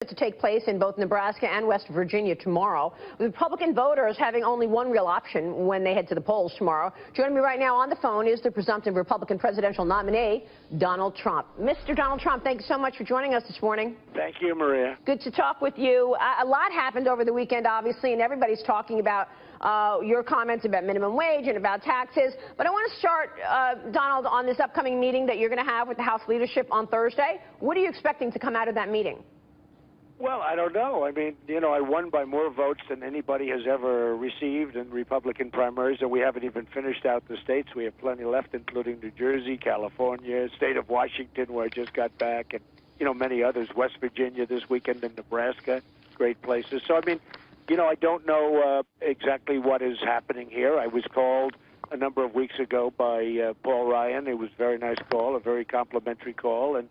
to take place in both Nebraska and West Virginia tomorrow, with Republican voters having only one real option when they head to the polls tomorrow. Joining me right now on the phone is the presumptive Republican presidential nominee, Donald Trump. Mr. Donald Trump, thank you so much for joining us this morning. Thank you, Maria. Good to talk with you. A lot happened over the weekend, obviously, and everybody's talking about your comments about minimum wage and about taxes. But I want to start, Donald, on this upcoming meeting that you're going to have with the House leadership on Thursday. What are you expecting to come out of that meeting? Well, I don't know. I mean, you know, I won by more votes than anybody has ever received in Republican primaries, and we haven't even finished out the states. We have plenty left, including New Jersey, California, state of Washington, where I just got back, and, you know, many others, West Virginia this weekend, and Nebraska, great places. So, I mean, you know, I don't know exactly what is happening here. I was called a number of weeks ago by Paul Ryan. It was a very nice call, a very complimentary call, and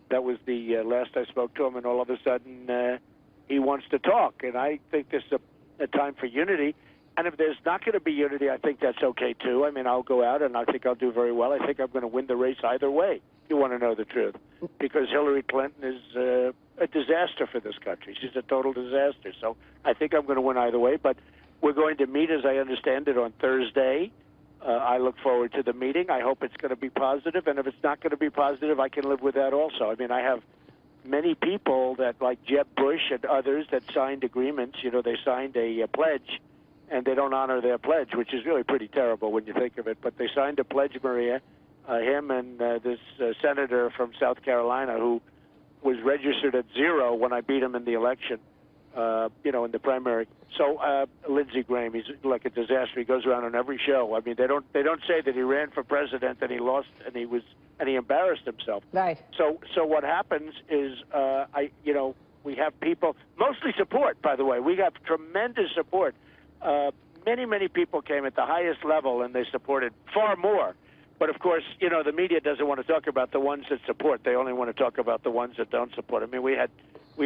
that was the last I spoke to him, and all of a sudden he wants to talk. And I think this is a time for unity. And if there's not going to be unity, I think that's okay, too. I mean, I'll go out, and I think I'll do very well. I think I'm going to win the race either way, if you want to know the truth, because Hillary Clinton is a disaster for this country. She's a total disaster. So I think I'm going to win either way. But we're going to meet, as I understand it, on Thursday. I look forward to the meeting. I hope it's going to be positive, and if it's not going to be positive, I can live with that also. I mean, I have many people that, like Jeb Bush and others, that signed agreements. You know, they signed a pledge, and they don't honor their pledge, which is really pretty terrible when you think of it. But they signed a pledge, Maria, him and this senator from South Carolina who was registered at 0 when I beat him in the election. You know, in the primary. So Lindsey Graham, he's like a disaster. He goes around on every show. I mean, they don't say that he ran for president and he lost and he embarrassed himself. Right. So what happens is you know, we have people, mostly support, by the way. We got tremendous support. Many people came at the highest level and they supported far more. But, of course, you know, the media doesn't want to talk about the ones that support. They only want to talk about the ones that don't support. I mean, we've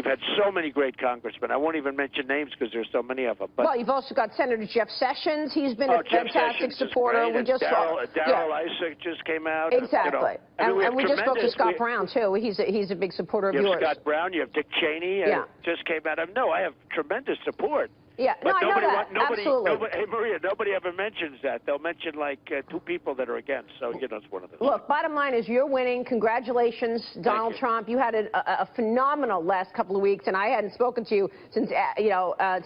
had so many great congressmen. I won't even mention names because there's so many of them. But, well, you've also got Senator Jeff Sessions. He's been a fantastic supporter. We just Darrell Issa just came out. Exactly. You know, and we just spoke to Scott Brown, too. He's a big supporter of yours. You have Scott Brown. You have Dick Cheney. Just came out. No, I have tremendous support. Yeah, but no, I know that. Absolutely. Hey, Maria, nobody ever mentions that. They'll mention, like, 2 people that are against. So, you know, it's one of those. Look, bottom line is you're winning. Congratulations, Donald Trump. You had a phenomenal last couple of weeks, and I hadn't spoken to you since,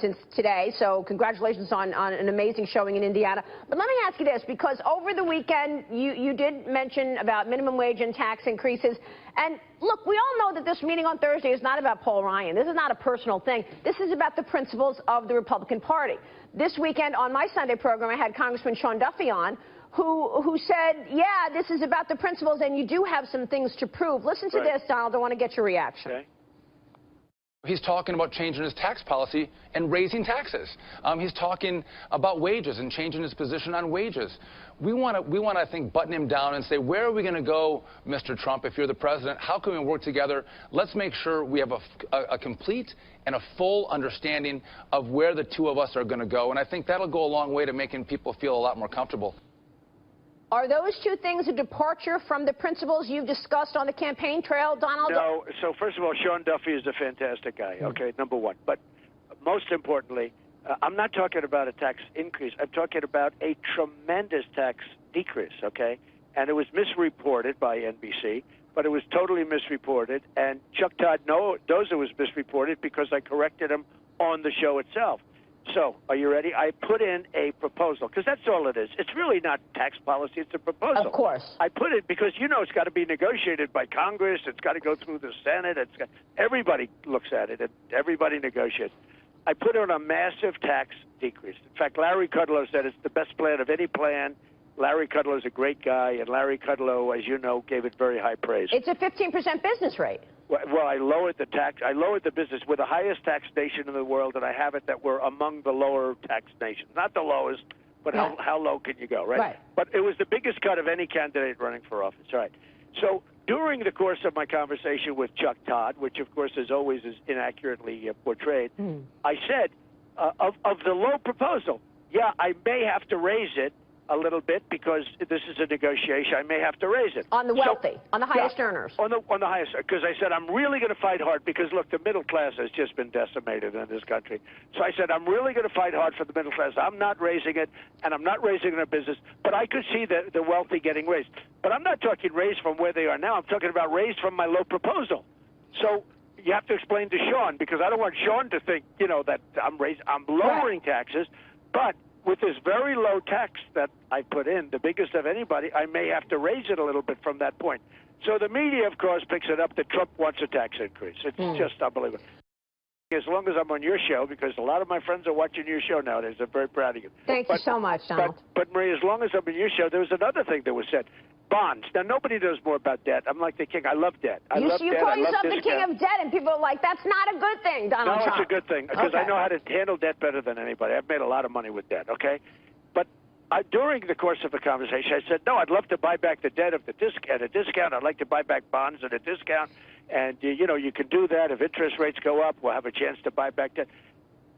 since today. So congratulations on an amazing showing in Indiana. But let me ask you this, because over the weekend, you did mention about minimum wage and tax increases. And look, we all know that this meeting on Thursday is not about Paul Ryan. This is not a personal thing. This is about the principles of the Republican Party. This weekend on my Sunday program, I had Congressman Sean Duffy on, who said, yeah, this is about the principles, and you do have some things to prove. Listen to this, Donald. I want to get your reaction. Okay. He's talking about changing his tax policy and raising taxes. He's talking about wages and changing his position on wages. We want to, I think, button him down and say, where are we going to go, Mr. Trump, if you're the president? How can we work together? Let's make sure we have a complete and a full understanding of where the two of us are going to go. And I think that'll go a long way to making people feel a lot more comfortable. Are those 2 things a departure from the principles you've discussed on the campaign trail, Donald? No. So, first of all, Sean Duffy is a fantastic guy, okay, number one. But most importantly, I'm not talking about a tax increase. I'm talking about a tremendous tax decrease, okay? And it was misreported by NBC, but it was totally misreported. And Chuck Todd knows it was misreported because I corrected him on the show itself. So, are you ready? I put in a proposal, because that's all it is. It's really not tax policy. It's a proposal. Of course. I put it because, you know, it's got to be negotiated by Congress. It's got to go through the Senate. Everybody looks at it, and everybody negotiates. I put in a massive tax decrease. In fact, Larry Kudlow said it's the best plan of any plan. Larry Kudlow is a great guy, and Larry Kudlow, as you know, gave it very high praise. It's a 15% business rate. Well, I lowered the tax. I lowered the business. We're the highest tax nation in the world, and I have it that we're among the lower tax nations. Not the lowest, but how low can you go, right? But it was the biggest cut of any candidate running for office, right? So during the course of my conversation with Chuck Todd, which, of course, as always is inaccurately portrayed, I said, of the low proposal, yeah, I may have to raise it, a little bit because this is a negotiation. I may have to raise it. On the wealthy, on the highest earners. On the highest, because I said I'm really going to fight hard because, look, the middle class has just been decimated in this country. So I said I'm really going to fight hard for the middle class. I'm not raising it, and I'm not raising it in a business, but I could see the wealthy getting raised. But I'm not talking raised from where they are now. I'm talking about raised from my low proposal. So you have to explain to Sean, because I don't want Sean to think, that I'm lowering taxes, but with this very low tax that I put in, the biggest of anybody, I may have to raise it a little bit from that point. So the media, of course, picks it up that Trump wants a tax increase. It's just unbelievable. As long as I'm on your show, because a lot of my friends are watching your show nowadays, I'm very proud of you. Thank you so much, Donald. But Marie, as long as I'm on your show, there was another thing that was said. Bonds. Now, nobody knows more about debt. I'm like the king. I love debt. You call yourself the king of debt, and people are like, that's not a good thing, Donald Trump. No, it's a good thing, because I know how to handle debt better than anybody. I've made a lot of money with debt, okay? But during the course of the conversation, I said, no, I'd love to buy back the debt at a discount. I'd like to buy back bonds at a discount. And, you can do that. If interest rates go up, we'll have a chance to buy back debt.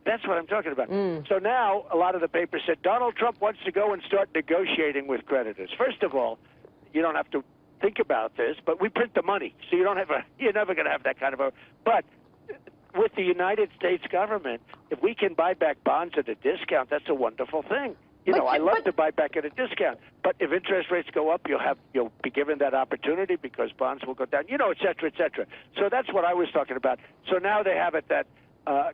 That's what I'm talking about. So now a lot of the papers said Donald Trump wants to go and start negotiating with creditors. First of all, you don't have to think about this, but we print the money, so you're never going to have that kind of a. But with the United States government, if we can buy back bonds at a discount, that's a wonderful thing. I love to buy back at a discount. But if interest rates go up, you'll be given that opportunity because bonds will go down, et cetera, et cetera. So that's what I was talking about. So now they have it that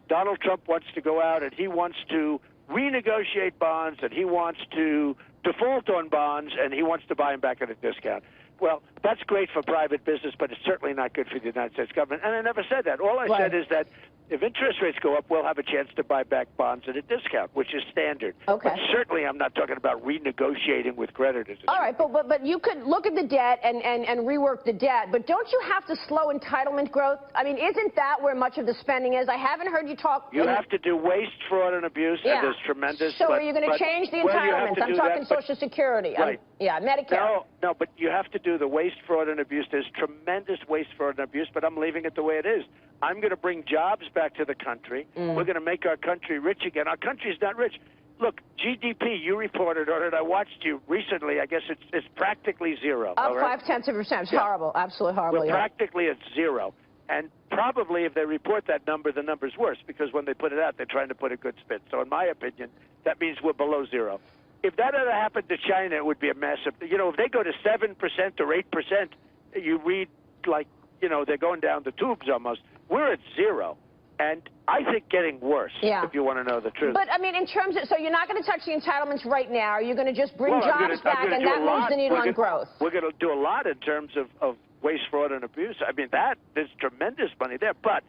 Donald Trump wants to go out and he wants to renegotiate bonds, and he wants to default on bonds, and he wants to buy them back at a discount. Well, that's great for private business, but it's certainly not good for the United States government. And I never said that. All I said is that if interest rates go up, we'll have a chance to buy back bonds at a discount, which is standard. Okay. But certainly I'm not talking about renegotiating with creditors. All right, but you could look at the debt and rework the debt, but don't you have to slow entitlement growth? I mean, isn't that where much of the spending is? I haven't heard you talk. You have to do waste, fraud, and abuse, and there's tremendous. So are you going to change the entitlements? I'm talking Social Security. Right. Medicare. No, but you have to do the waste, fraud, and abuse. There's tremendous waste, fraud, and abuse, but I'm leaving it the way it is. I'm going to bring jobs back to the country. We're going to make our country rich again. Our country's not rich. Look, GDP, you reported on it. I watched you recently. I guess it's practically zero. Up 0.5%. It's horrible. Absolutely horrible. We're practically at zero. And probably if they report that number, the number's worse, because when they put it out, they're trying to put a good spin. So in my opinion, that means we're below zero. If that ever happened to China, it would be a massive. If they go to 7% or 8%, you read like, they're going down the tubes almost. We're at zero. And I think getting worse, if you want to know the truth. But, I mean, in terms of, so you're not going to touch the entitlements right now. Are you going to just bring jobs back, and that moves the needle on growth? We're going to do a lot in terms of waste, fraud, and abuse. I mean, there's tremendous money there. But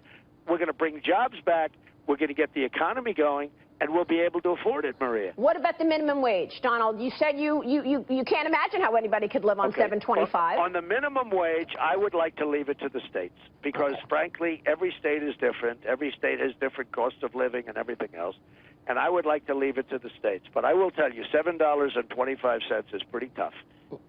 we're going to bring jobs back. We're going to get the economy going, and we'll be able to afford it, Maria. What about the minimum wage, Donald? You said you can't imagine how anybody could live on $7.25. On the minimum wage, I would like to leave it to the states because, frankly, every state is different. Every state has different cost of living and everything else, and I would like to leave it to the states. But I will tell you, $7.25 is pretty tough.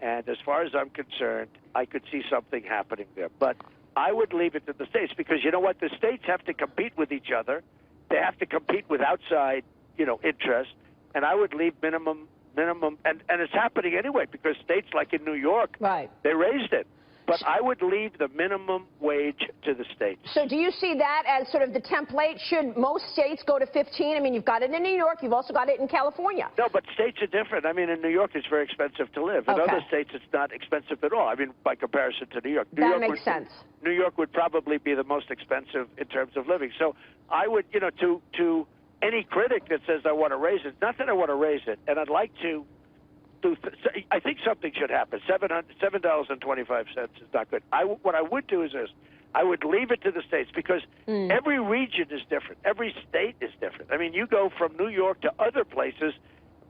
And as far as I'm concerned, I could see something happening there. But I would leave it to the states because, you know what, the states have to compete with each other. They have to compete with outside, interest, and I would leave minimum, and it's happening anyway because states like in New York, they raised it. But I would leave the minimum wage to the states. So do you see that as sort of the template? Should most states go to 15? I mean, you've got it in New York. You've also got it in California. No, but states are different. I mean, in New York, it's very expensive to live. In other states, it's not expensive at all. I mean, by comparison to New York. That makes sense. New York would probably be the most expensive in terms of living. So I would, to any critic that says I want to raise it, not that I want to raise it, and I'd like to. I think something should happen. $7.25 is not good. What I would do is this. I would leave it to the states because every region is different. Every state is different. I mean, you go from New York to other places,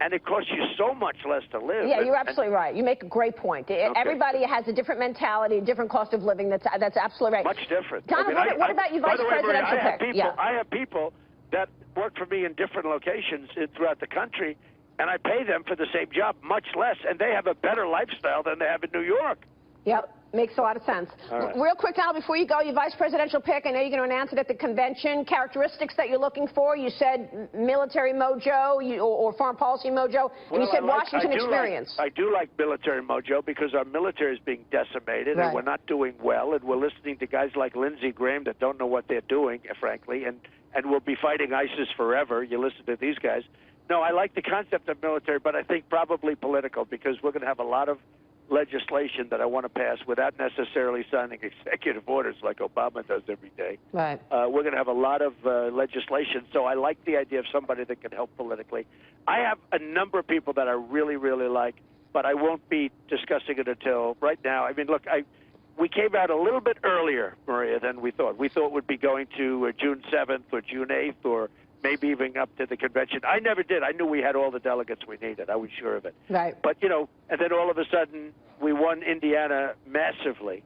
and it costs you so much less to live. Yeah, you're absolutely right. You make a great point. Everybody has a different mentality, a different cost of living. That's absolutely right. Much different. Donald, what about you, vice presidential pick? I have people that work for me in different locations throughout the country, and I pay them for the same job, much less, and they have a better lifestyle than they have in New York. Yep. Makes a lot of sense. Right. Real quick, Donald, before you go, your vice presidential pick, I know you're going to announce it at the convention. Characteristics that you're looking for, you said military mojo or foreign policy mojo, and you said Washington experience. I do like military mojo because our military is being decimated, and we're not doing well, and we're listening to guys like Lindsey Graham that don't know what they're doing, frankly, and will be fighting ISIS forever. You listen to these guys. No, I like the concept of military, but I think probably political, because we're going to have a lot of legislation that I want to pass without necessarily signing executive orders like Obama does every day. Right. We're going to have a lot of legislation, so I like the idea of somebody that can help politically. I have a number of people that I really, really like, but I won't be discussing it until right now. I mean, look, we came out a little bit earlier, Maria, than we thought. We thought we'd be going to June 7th or June 8th or maybe even up to the convention. I never did. I knew we had all the delegates we needed. I was sure of it. Right. But, you know, and then all of a sudden we won Indiana massively.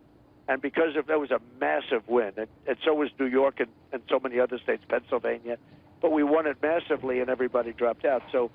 And because of that was a massive win. And so was New York and so many other states, Pennsylvania. But we won it massively and everybody dropped out. So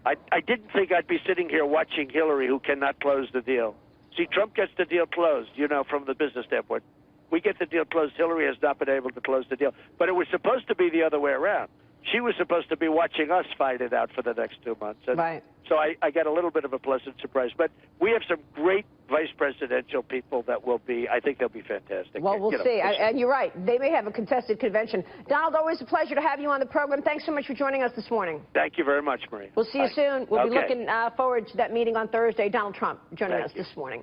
I didn't think I'd be sitting here watching Hillary, who cannot close the deal. See, Trump gets the deal closed, you know, from the business standpoint. We get the deal closed. Hillary has not been able to close the deal. But it was supposed to be the other way around. She was supposed to be watching us fight it out for the next 2 months. And right. So I got a little bit of a pleasant surprise. But we have some great vice presidential people that will be, I think they'll be fantastic. Well, we'll see. And you're right. They may have a contested convention. Donald, always a pleasure to have you on the program. Thanks so much for joining us this morning. Thank you very much, Marie. We'll see you soon. We'll be looking forward to that meeting on Thursday. Donald Trump joining us this morning.